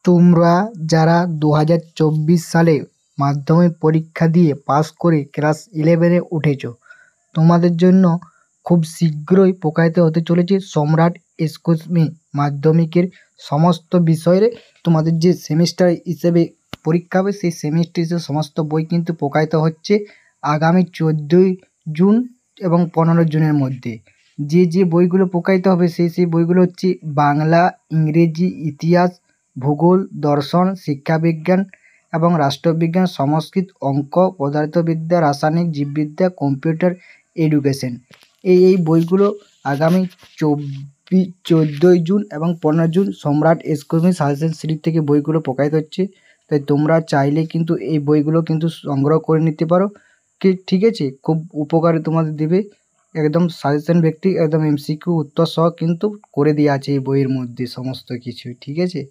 তোমরা যারা 2024 সালে মাধ্যমিক পরীক্ষা দিয়ে পাস করে ক্লাস 11-এ উঠেছ, তোমাদের জন্য খুব শীঘ্রই প্রকাশিত হতে চলেছে সম্রাট একাডেমি মাধ্যমিকের সমস্ত বিষয়ের তোমাদের যে সেমিস্টার হিসেবে পরীক্ষা হবে, সেই সেমিস্টার হিসেবে সমস্ত বই কিন্তু প্রকাশিত হচ্ছে আগামী 14ই জুন এবং 15 জুনের মধ্যে। যে বইগুলো প্রকাশিত হবে সেই বইগুলো হচ্ছে বাংলা, ইংরেজি, ইতিহাস, ভূগোল, দর্শন, শিক্ষাবিজ্ঞান এবং রাষ্ট্রবিজ্ঞান, সংস্কৃত, অঙ্ক, পদার্থবিদ্যা, রাসায়নিক, জীববিদ্যা, কম্পিউটার এডুকেশন। এই বইগুলো আগামী 14ই জুন এবং 15 জুন সম্রাট একাডেমি সাজেশন সিরিজ থেকে বইগুলো প্রকাশিত হচ্ছে। তাই তোমরা চাইলে কিন্তু এই বইগুলো কিন্তু সংগ্রহ করে নিতে পারো, ঠিক আছে? খুব উপকারে তোমাদের দেবে। একদম সাজেশন ভিত্তিক, একদম এমসিকিউ উত্তর সহ কিন্তু করে দেওয়া আছে এই বইয়ের মধ্যে সমস্ত কিছুই, ঠিক আছে?